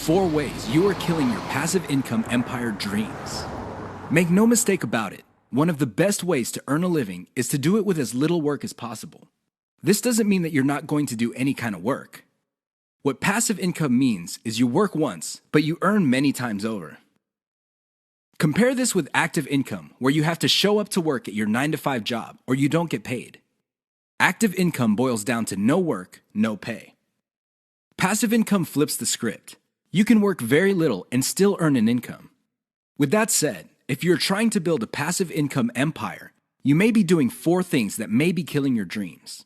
4 ways you are killing your passive income empire dreams. Make no mistake about it, one of the best ways to earn a living is to do it with as little work as possible. This doesn't mean that you're not going to do any kind of work. What passive income means is you work once, but you earn many times over. Compare this with active income, where you have to show up to work at your 9-to-5 job or you don't get paid. Active income boils down to no work, no pay. Passive income flips the script. You can work very little and still earn an income. With that said, if you're trying to build a passive income empire, you may be doing 4 things that may be killing your dreams.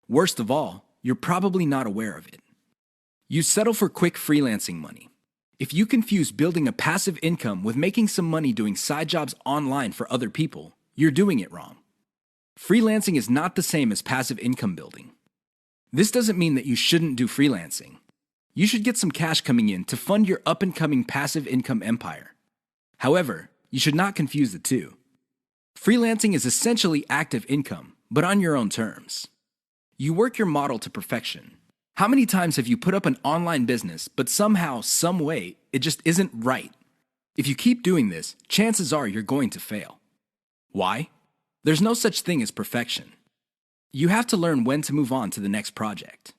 Worst of all, you're probably not aware of it. You settle for quick freelancing money. If you confuse building a passive income with making some money doing side jobs online for other people, you're doing it wrong. Freelancing is not the same as passive income building. This doesn't mean that you shouldn't do freelancing. You should get some cash coming in to fund your up-and-coming passive income empire. However, you should not confuse the two. Freelancing is essentially active income, but on your own terms. You work your model to perfection. How many times have you put up an online business, but somehow, some way, it just isn't right? If you keep doing this, chances are you're going to fail. Why? There's no such thing as perfection. You have to learn when to move on to the next project.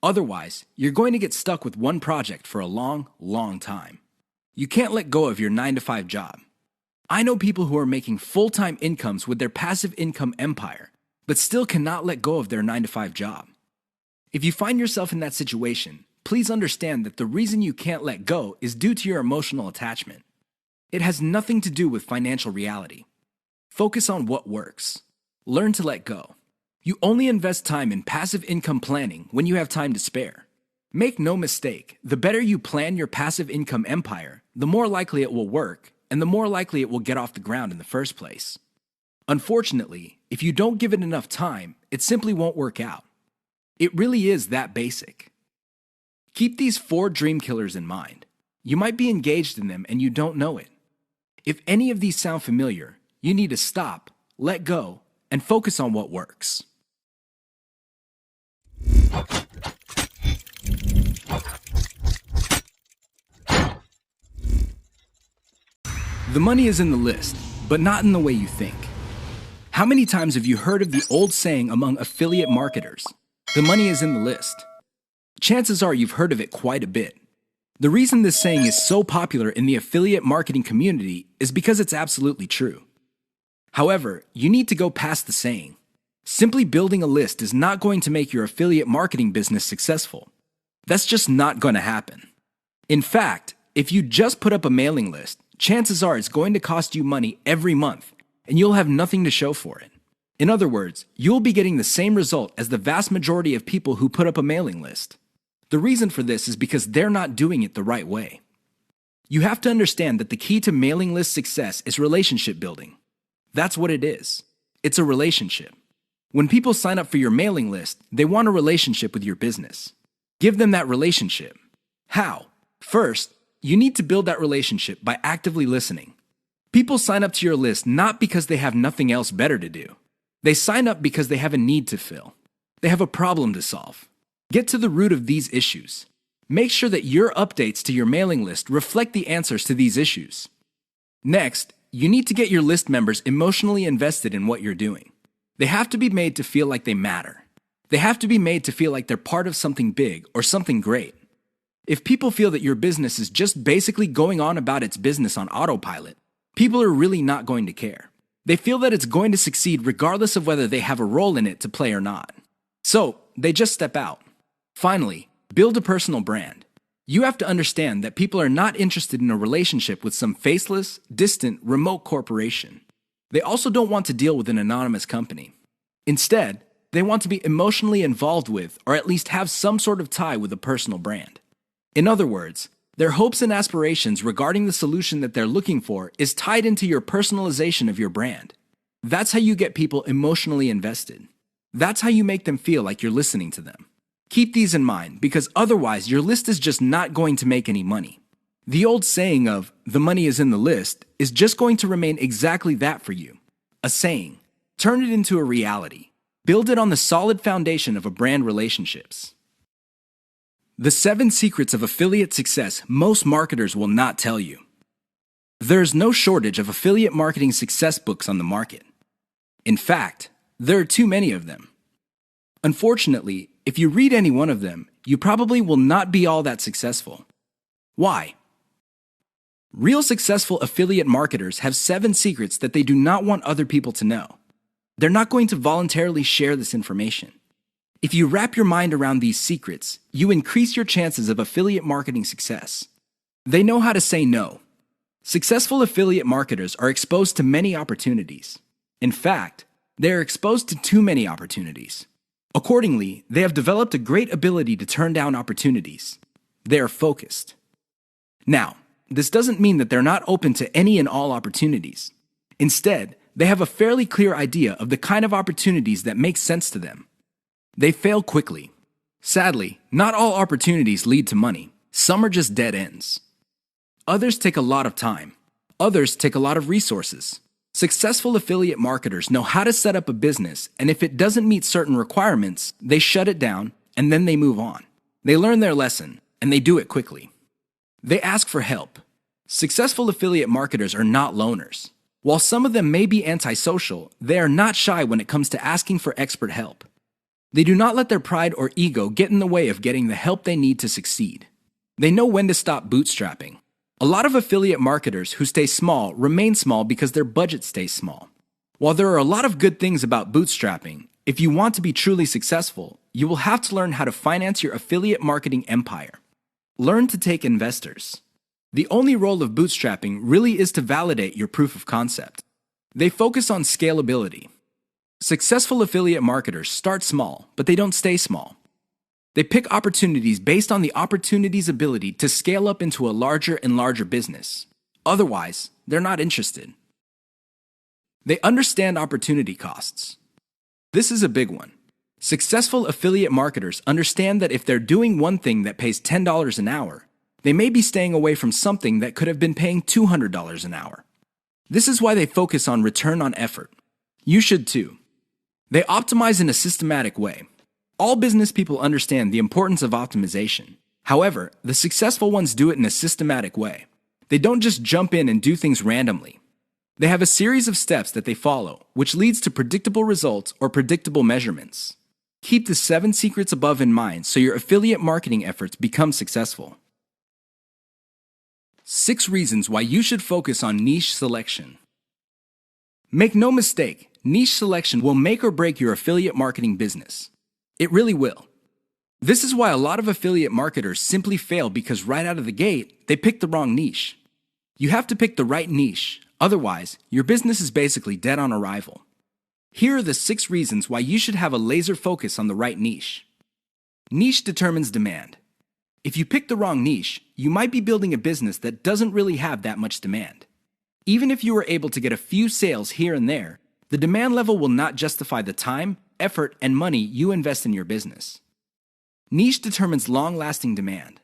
Otherwise, you're going to get stuck with one project for a long, long time. You can't let go of your 9-to-5 job. I know people who are making full-time incomes with their passive income empire, but still cannot let go of their 9-to-5 job. If you find yourself in that situation, please understand that the reason you can't let go is due to your emotional attachment. It has nothing to do with financial reality. Focus on what works. Learn to let go. You only invest time in passive income planning when you have time to spare. Make no mistake, the better you plan your passive income empire, the more likely it will work, and the more likely it will get off the ground in the first place. Unfortunately, if you don't give it enough time, it simply won't work out. It really is that basic. Keep these 4 dream killers in mind. You might be engaged in them and you don't know it. If any of these sound familiar, you need to stop, let go, and focus on what works. The money is in the list, but not in the way you think. How many times have you heard of the old saying among affiliate marketers? The money is in the list. Chances are you've heard of it quite a bit. The reason this saying is so popular in the affiliate marketing community is because it's absolutely true. However, you need to go past the saying. Simply building a list is not going to make your affiliate marketing business successful. That's just not going to happen. In fact, if you just put up a mailing list, chances are it's going to cost you money every month, and you'll have nothing to show for it. In other words, you'll be getting the same result as the vast majority of people who put up a mailing list. The reason for this is because they're not doing it the right way. You have to understand that the key to mailing list success is relationship building. That's what it is. It's a relationship. When people sign up for your mailing list, they want a relationship with your business. Give them that relationship. How? First, you need to build that relationship by actively listening. People sign up to your list not because they have nothing else better to do. They sign up because they have a need to fill. They have a problem to solve. Get to the root of these issues. Make sure that your updates to your mailing list reflect the answers to these issues. Next, you need to get your list members emotionally invested in what you're doing. They have to be made to feel like they matter. They have to be made to feel like they're part of something big or something great. If people feel that your business is just basically going on about its business on autopilot, people are really not going to care. They feel that it's going to succeed regardless of whether they have a role in it to play or not. So, they just step out. Finally, build a personal brand. You have to understand that people are not interested in a relationship with some faceless, distant, remote corporation. They also don't want to deal with an anonymous company. Instead, they want to be emotionally involved with, or at least have some sort of tie with a personal brand. In other words, their hopes and aspirations regarding the solution that they're looking for is tied into your personalization of your brand. That's how you get people emotionally invested. That's how you make them feel like you're listening to them. Keep these in mind, because otherwise your list is just not going to make any money. The old saying of, "the money is in the list," is just going to remain exactly that for you. A saying. Turn it into a reality. Build it on the solid foundation of a brand relationships. The 7 secrets of affiliate success most marketers will not tell you. There is no shortage of affiliate marketing success books on the market. In fact, there are too many of them. Unfortunately, if you read any one of them, you probably will not be all that successful. Why? Real successful affiliate marketers have 7 secrets that they do not want other people to know. They're not going to voluntarily share this information. If you wrap your mind around these secrets, you increase your chances of affiliate marketing success. They know how to say no. Successful affiliate marketers are exposed to many opportunities. In fact, they are exposed to too many opportunities. Accordingly, they have developed a great ability to turn down opportunities. They are focused. Now, this doesn't mean that they're not open to any and all opportunities. Instead, they have a fairly clear idea of the kind of opportunities that make sense to them. They fail quickly. Sadly, not all opportunities lead to money. Some are just dead ends. Others take a lot of time. Others take a lot of resources. Successful affiliate marketers know how to set up a business, and if it doesn't meet certain requirements, they shut it down, and then they move on. They learn their lesson, and they do it quickly. They ask for help. Successful affiliate marketers are not loners. While some of them may be antisocial, they are not shy when it comes to asking for expert help. They do not let their pride or ego get in the way of getting the help they need to succeed. They know when to stop bootstrapping. A lot of affiliate marketers who stay small remain small because their budget stays small. While there are a lot of good things about bootstrapping, if you want to be truly successful, you will have to learn how to finance your affiliate marketing empire. Learn to take investors. The only role of bootstrapping really is to validate your proof of concept. They focus on scalability. Successful affiliate marketers start small, but they don't stay small. They pick opportunities based on the opportunity's ability to scale up into a larger and larger business. Otherwise, they're not interested. They understand opportunity costs. This is a big one. Successful affiliate marketers understand that if they're doing one thing that pays $10 an hour, they may be staying away from something that could have been paying $200 an hour. This is why they focus on return on effort. You should too. They optimize in a systematic way. All business people understand the importance of optimization. However, the successful ones do it in a systematic way. They don't just jump in and do things randomly. They have a series of steps that they follow, which leads to predictable results or predictable measurements. Keep the 7 secrets above in mind so your affiliate marketing efforts become successful. 6 reasons why you should focus on niche selection. Make no mistake, niche selection will make or break your affiliate marketing business. It really will. This is why a lot of affiliate marketers simply fail because right out of the gate, they pick the wrong niche. You have to pick the right niche, otherwise, your business is basically dead on arrival. Here are the 6 reasons why you should have a laser focus on the right niche. Niche determines demand. If you pick the wrong niche, you might be building a business that doesn't really have that much demand. Even if you were able to get a few sales here and there, the demand level will not justify the time, effort, and money you invest in your business. Niche determines long-lasting demand.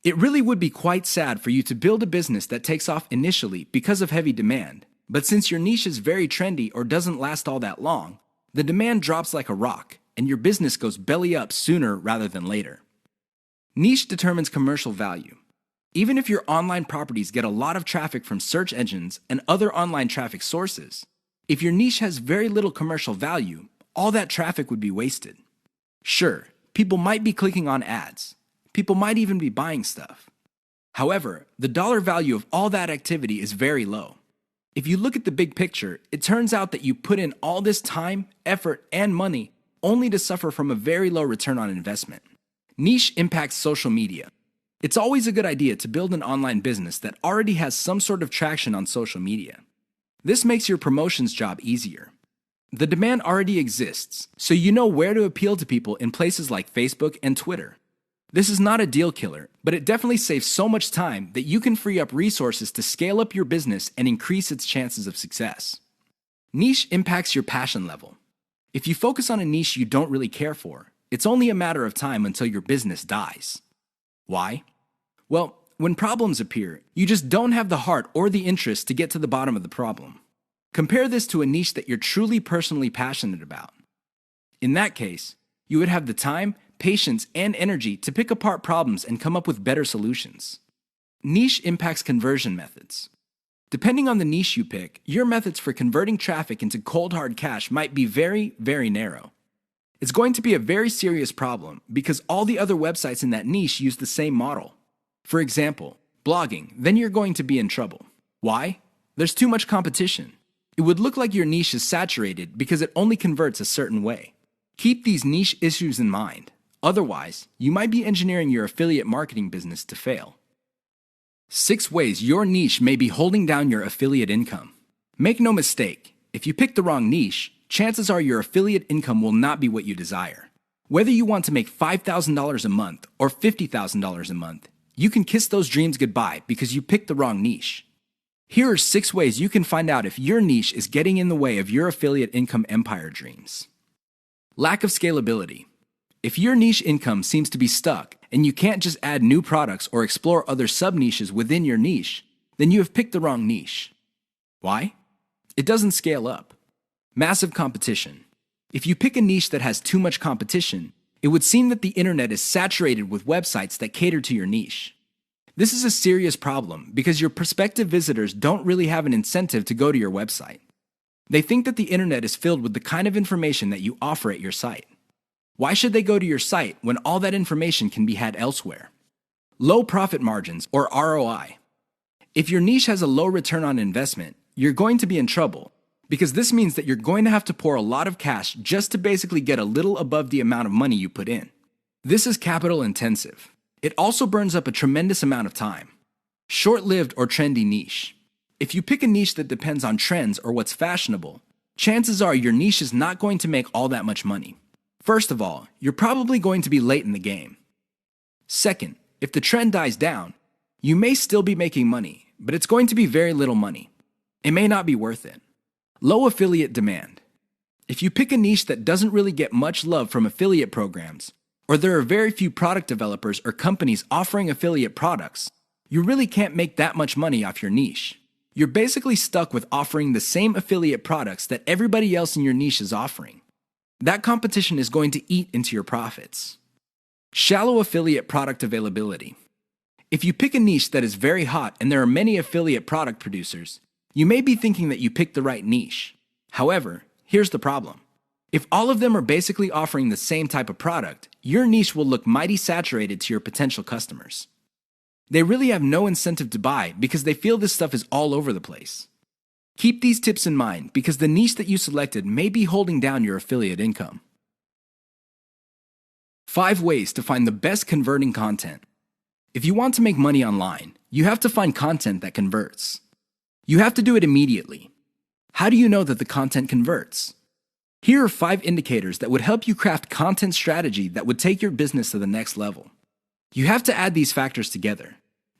It really would be quite sad for you to build a business that takes off initially because of heavy demand, but since your niche is very trendy or doesn't last all that long, the demand drops like a rock, and your business goes belly up sooner rather than later. Niche determines commercial value. Even if your online properties get a lot of traffic from search engines and other online traffic sources, if your niche has very little commercial value, all that traffic would be wasted. Sure, people might be clicking on ads. People might even be buying stuff. However, the dollar value of all that activity is very low. If you look at the big picture, it turns out that you put in all this time, effort, and money only to suffer from a very low return on investment. Niche impacts social media. It's always a good idea to build an online business that already has some sort of traction on social media. This makes your promotions job easier. The demand already exists, so you know where to appeal to people in places like Facebook and Twitter. This is not a deal killer, but it definitely saves so much time that you can free up resources to scale up your business and increase its chances of success. Niche impacts your passion level. If you focus on a niche you don't really care for, it's only a matter of time until your business dies. Why? Well, when problems appear, you just don't have the heart or the interest to get to the bottom of the problem. Compare this to a niche that you're truly personally passionate about. In that case, you would have the time, patience, and energy to pick apart problems and come up with better solutions. Niche impacts conversion methods. Depending on the niche you pick, your methods for converting traffic into cold hard cash might be very, very narrow. It's going to be a very serious problem because all the other websites in that niche use the same model. For example, blogging, then you're going to be in trouble. Why? There's too much competition. It would look like your niche is saturated because it only converts a certain way. Keep these niche issues in mind. Otherwise, you might be engineering your affiliate marketing business to fail. 6 ways your niche may be holding down your affiliate income. Make no mistake, if you pick the wrong niche, chances are your affiliate income will not be what you desire. Whether you want to make $5,000 a month or $50,000 a month, you can kiss those dreams goodbye because you picked the wrong niche. Here are 6 ways you can find out if your niche is getting in the way of your affiliate income empire dreams. Lack of scalability. If your niche income seems to be stuck and you can't just add new products or explore other sub-niches within your niche, then you have picked the wrong niche. Why? It doesn't scale up. Massive competition. If you pick a niche that has too much competition, it would seem that the internet is saturated with websites that cater to your niche. This is a serious problem because your prospective visitors don't really have an incentive to go to your website. They think that the internet is filled with the kind of information that you offer at your site. Why should they go to your site when all that information can be had elsewhere? Low profit margins, or ROI. If your niche has a low return on investment, you're going to be in trouble because this means that you're going to have to pour a lot of cash just to basically get a little above the amount of money you put in. This is capital intensive. It also burns up a tremendous amount of time. Short-lived or trendy niche. If you pick a niche that depends on trends or what's fashionable, chances are your niche is not going to make all that much money. First of all, you're probably going to be late in the game. Second, if the trend dies down, you may still be making money, but it's going to be very little money. It may not be worth it. Low affiliate demand. If you pick a niche that doesn't really get much love from affiliate programs, or there are very few product developers or companies offering affiliate products, you really can't make that much money off your niche. You're basically stuck with offering the same affiliate products that everybody else in your niche is offering. That competition is going to eat into your profits. Shallow affiliate product availability. If you pick a niche that is very hot and there are many affiliate product producers, you may be thinking that you picked the right niche. However, here's the problem. If all of them are basically offering the same type of product, your niche will look mighty saturated to your potential customers. They really have no incentive to buy because they feel this stuff is all over the place. Keep these tips in mind because the niche that you selected may be holding down your affiliate income. 5 ways to find the best converting content. If you want to make money online, you have to find content that converts. You have to do it immediately. How do you know that the content converts? Here are 5 indicators that would help you craft content strategy that would take your business to the next level. You have to add these factors together.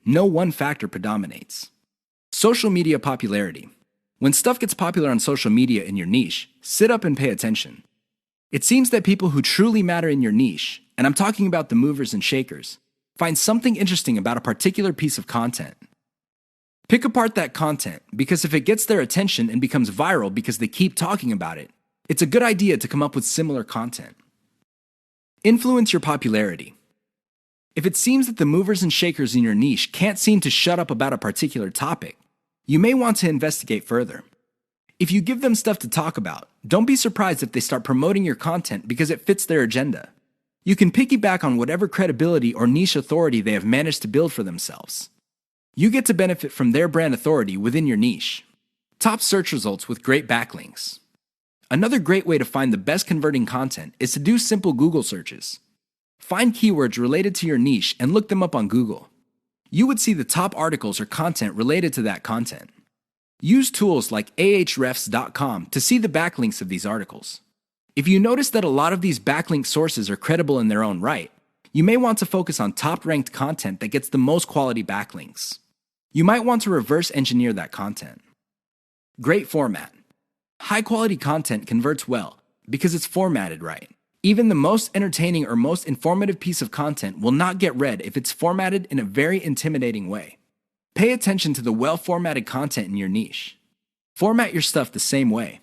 No one factor predominates. Social media popularity. When stuff gets popular on social media in your niche, sit up and pay attention. It seems that people who truly matter in your niche, and I'm talking about the movers and shakers, find something interesting about a particular piece of content. Pick apart that content because if it gets their attention and becomes viral because they keep talking about it, it's a good idea to come up with similar content. Influence your popularity. If it seems that the movers and shakers in your niche can't seem to shut up about a particular topic, you may want to investigate further. If you give them stuff to talk about, don't be surprised if they start promoting your content because it fits their agenda. You can piggyback on whatever credibility or niche authority they have managed to build for themselves. You get to benefit from their brand authority within your niche. Top search results with great backlinks. Another great way to find the best converting content is to do simple Google searches. Find keywords related to your niche and look them up on Google. You would see the top articles or content related to that content. Use tools like ahrefs.com to see the backlinks of these articles. If you notice that a lot of these backlink sources are credible in their own right, you may want to focus on top-ranked content that gets the most quality backlinks. You might want to reverse engineer that content. Great format. High-quality content converts well because it's formatted right. Even the most entertaining or most informative piece of content will not get read if it's formatted in a very intimidating way. Pay attention to the well-formatted content in your niche. Format your stuff the same way.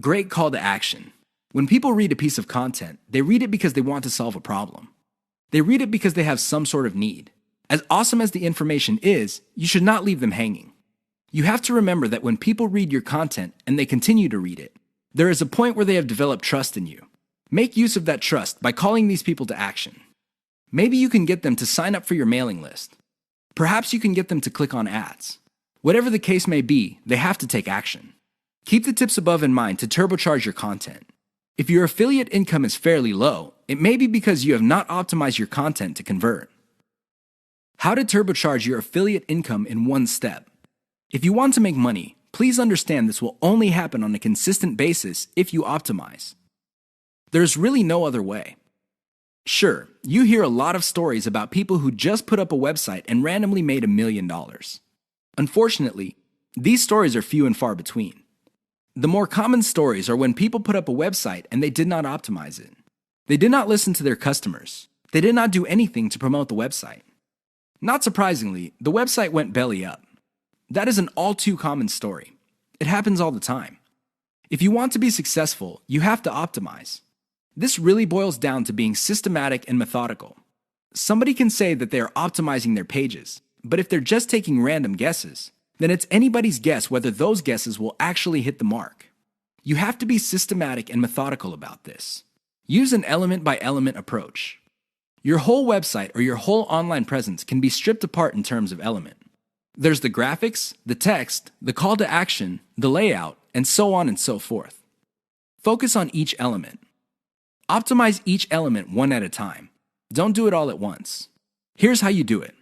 Great call to action. When people read a piece of content, they read it because they want to solve a problem. They read it because they have some sort of need. As awesome as the information is, you should not leave them hanging. You have to remember that when people read your content and they continue to read it, there is a point where they have developed trust in you. Make use of that trust by calling these people to action. Maybe you can get them to sign up for your mailing list. Perhaps you can get them to click on ads. Whatever the case may be, they have to take action. Keep the tips above in mind to turbocharge your content. If your affiliate income is fairly low, it may be because you have not optimized your content to convert. How to turbocharge your affiliate income in one step. If you want to make money, please understand this will only happen on a consistent basis if you optimize. There's really no other way. Sure, you hear a lot of stories about people who just put up a website and randomly made $1 million. Unfortunately, these stories are few and far between. The more common stories are when people put up a website and they did not optimize it. They did not listen to their customers. They did not do anything to promote the website. Not surprisingly, the website went belly up. That is an all too common story. It happens all the time. If you want to be successful, you have to optimize. This really boils down to being systematic and methodical. Somebody can say that they are optimizing their pages, but if they're just taking random guesses, then it's anybody's guess whether those guesses will actually hit the mark. You have to be systematic and methodical about this. Use an element-by-element approach. Your whole website or your whole online presence can be stripped apart in terms of element. There's the graphics, the text, the call to action, the layout, and so on and so forth. Focus on each element. Optimize each element one at a time. Don't do it all at once. Here's how you do it.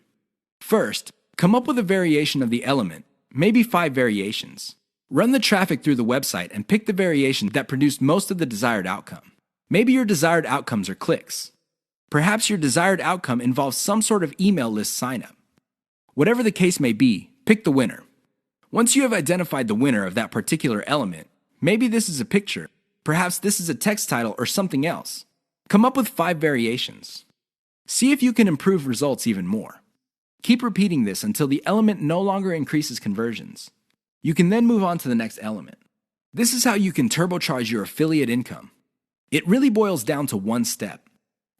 First, come up with a variation of the element, maybe 5 variations. Run the traffic through the website and pick the variation that produced most of the desired outcome. Maybe your desired outcomes are clicks. Perhaps your desired outcome involves some sort of email list signup. Whatever the case may be, pick the winner. Once you have identified the winner of that particular element, maybe this is a picture, perhaps this is a text title or something else. Come up with 5 variations. See if you can improve results even more. Keep repeating this until the element no longer increases conversions. You can then move on to the next element. This is how you can turbocharge your affiliate income. It really boils down to one step.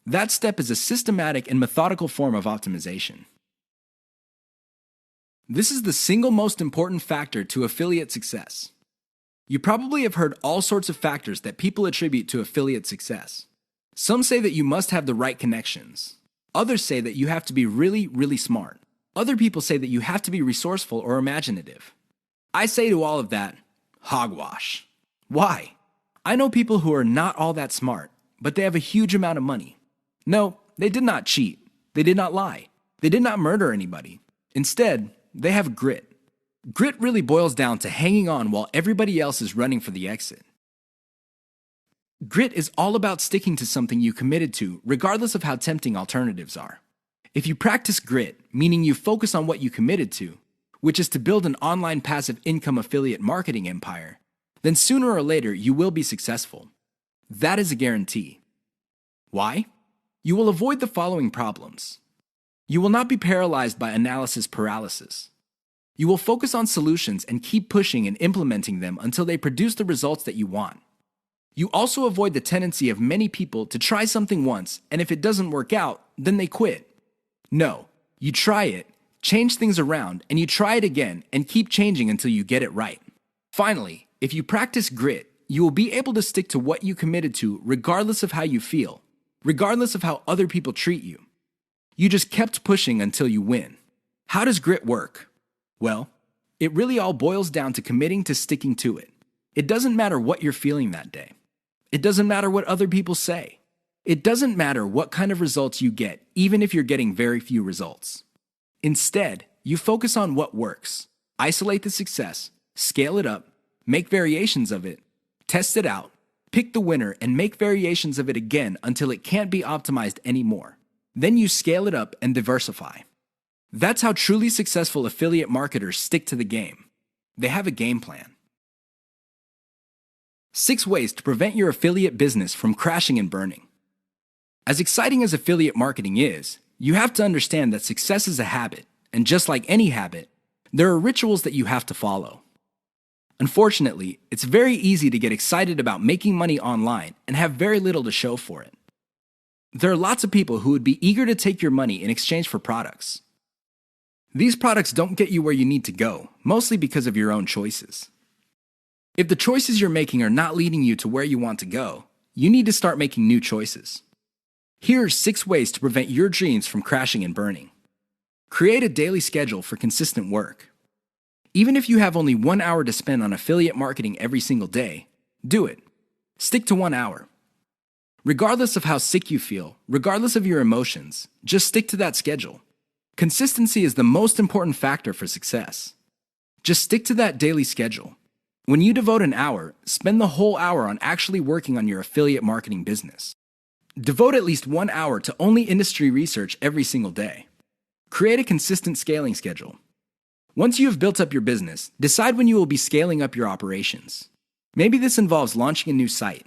That step is a systematic and methodical form of optimization. This is the single most important factor to affiliate success. You probably have heard all sorts of factors that people attribute to affiliate success. Some say that you must have the right connections. Others say that you have to be really, really smart. Other people say that you have to be resourceful or imaginative. I say to all of that, hogwash. Why? I know people who are not all that smart, but they have a huge amount of money. No, they did not cheat. They did not lie. They did not murder anybody. Instead, they have grit. Grit really boils down to hanging on while everybody else is running for the exit. Grit is all about sticking to something you committed to, regardless of how tempting alternatives are. If you practice grit, meaning you focus on what you committed to, which is to build an online passive income affiliate marketing empire, then sooner or later you will be successful. That is a guarantee. Why? You will avoid the following problems. You will not be paralyzed by analysis paralysis. You will focus on solutions and keep pushing and implementing them until they produce the results that you want. You also avoid the tendency of many people to try something once, and if it doesn't work out, then they quit. No, you try it, change things around, and you try it again and keep changing until you get it right. Finally, if you practice grit, you will be able to stick to what you committed to regardless of how you feel, regardless of how other people treat you. You just kept pushing until you win. How does grit work? Well, it really all boils down to committing to sticking to it. It doesn't matter what you're feeling that day. It doesn't matter what other people say. It doesn't matter what kind of results you get, even if you're getting very few results. Instead, you focus on what works. Isolate the success, scale it up, make variations of it, test it out, pick the winner, and make variations of it again until it can't be optimized anymore. Then you scale it up and diversify. That's how truly successful affiliate marketers stick to the game. They have a game plan. 6 ways to prevent your affiliate business from crashing and burning. As exciting as affiliate marketing is, you have to understand that success is a habit, and just like any habit, there are rituals that you have to follow. Unfortunately, it's very easy to get excited about making money online and have very little to show for it. There are lots of people who would be eager to take your money in exchange for products. These products don't get you where you need to go, mostly because of your own choices. If the choices you're making are not leading you to where you want to go, you need to start making new choices. Here are 6 ways to prevent your dreams from crashing and burning. Create a daily schedule for consistent work. Even if you have only 1 hour to spend on affiliate marketing every single day, do it. Stick to 1 hour. Regardless of how sick you feel, regardless of your emotions, just stick to that schedule. Consistency is the most important factor for success. Just stick to that daily schedule. When you devote an hour, spend the whole hour on actually working on your affiliate marketing business. Devote at least 1 hour to only industry research every single day. Create a consistent scaling schedule. Once you have built up your business, decide when you will be scaling up your operations. Maybe this involves launching a new site.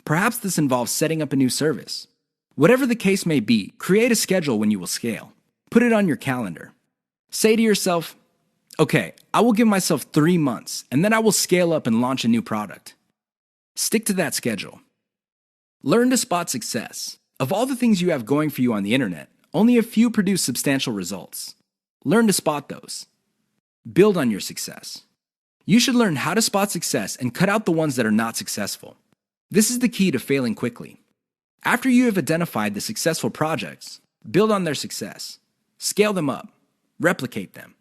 Perhaps this involves setting up a new service. Whatever the case may be, create a schedule when you will scale. Put it on your calendar. Say to yourself, okay, I will give myself 3 months, and then I will scale up and launch a new product. Stick to that schedule. Learn to spot success. Of all the things you have going for you on the internet, only a few produce substantial results. Learn to spot those. Build on your success. You should learn how to spot success and cut out the ones that are not successful. This is the key to failing quickly. After you have identified the successful projects, build on their success. Scale them up. Replicate them.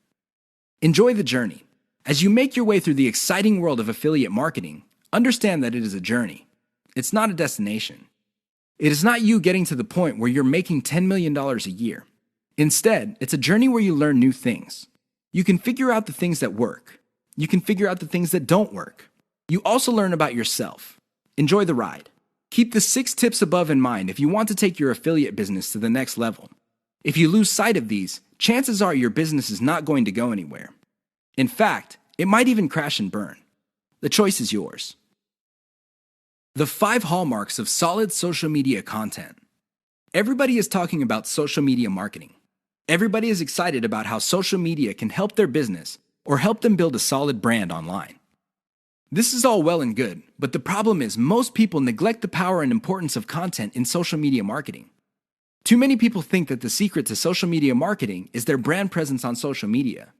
Enjoy the journey. As you make your way through the exciting world of affiliate marketing, understand that it is a journey. It's not a destination. It is not you getting to the point where you're making $10 million a year. Instead, it's a journey where you learn new things. You can figure out the things that work. You can figure out the things that don't work. You also learn about yourself. Enjoy the ride. Keep the 6 tips above in mind if you want to take your affiliate business to the next level. If you lose sight of these, chances are your business is not going to go anywhere. In fact, it might even crash and burn. The choice is yours. The 5 hallmarks of solid social media content. Everybody is talking about social media marketing. Everybody is excited about how social media can help their business or help them build a solid brand online. This is all well and good, but the problem is most people neglect the power and importance of content in social media marketing. Too many people think that the secret to social media marketing is their brand presence on social media.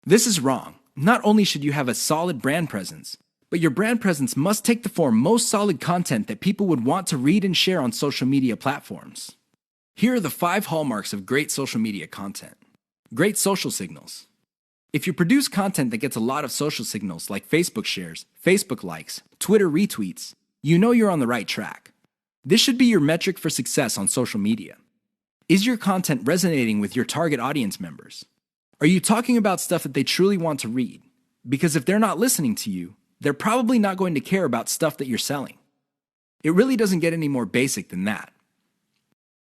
This is wrong. Not only should you have a solid brand presence, but your brand presence must take the form most solid content that people would want to read and share on social media platforms. Here are the 5 hallmarks of great social media content. Great social signals. If you produce content that gets a lot of social signals like Facebook shares, Facebook likes, Twitter retweets, you know you're on the right track. This should be your metric for success on social media. Is your content resonating with your target audience members? Are you talking about stuff that they truly want to read? Because if they're not listening to you, they're probably not going to care about stuff that you're selling. It really doesn't get any more basic than that.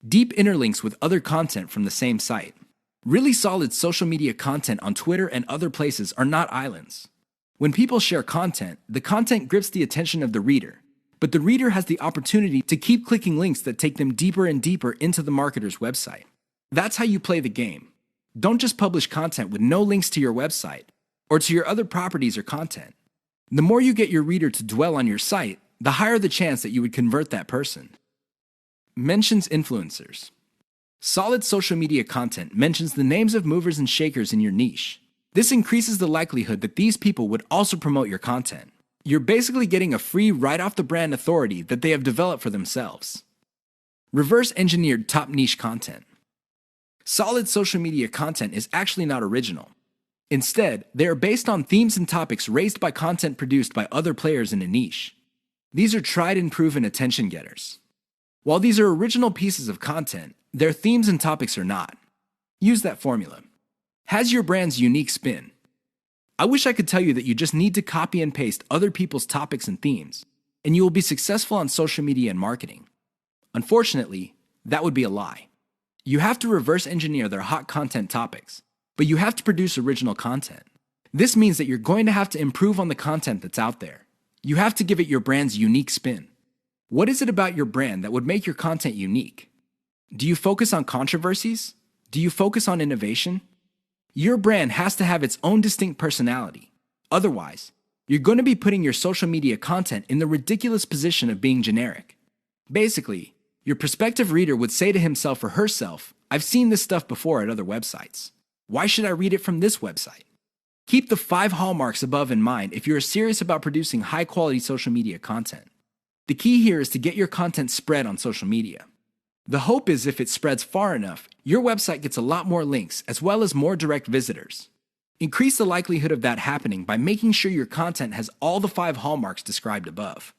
Deep interlinks with other content from the same site. Really solid social media content on Twitter and other places are not islands. When people share content, the content grips the attention of the reader, but the reader has the opportunity to keep clicking links that take them deeper and deeper into the marketer's website. That's how you play the game. Don't just publish content with no links to your website or to your other properties or content. The more you get your reader to dwell on your site, the higher the chance that you would convert that person. Mentions influencers. Solid social media content mentions the names of movers and shakers in your niche. This increases the likelihood that these people would also promote your content. You're basically getting a free right-off-the-brand authority that they have developed for themselves. Reverse-engineered top niche content. Solid social media content is actually not original. Instead, they are based on themes and topics raised by content produced by other players in a niche. These are tried and proven attention getters. While these are original pieces of content, their themes and topics are not. Use that formula. Has your brand's unique spin. I wish I could tell you that you just need to copy and paste other people's topics and themes, and you will be successful on social media and marketing. Unfortunately, that would be a lie. You have to reverse engineer their hot content topics, but you have to produce original content. This means that you're going to have to improve on the content that's out there. You have to give it your brand's unique spin. What is it about your brand that would make your content unique? Do you focus on controversies? Do you focus on innovation? Your brand has to have its own distinct personality. Otherwise, you're going to be putting your social media content in the ridiculous position of being generic. Basically, your prospective reader would say to himself or herself, I've seen this stuff before at other websites. Why should I read it from this website? Keep the 5 hallmarks above in mind if you're serious about producing high-quality social media content. The key here is to get your content spread on social media. The hope is if it spreads far enough, your website gets a lot more links as well as more direct visitors. Increase the likelihood of that happening by making sure your content has all the 5 hallmarks described above.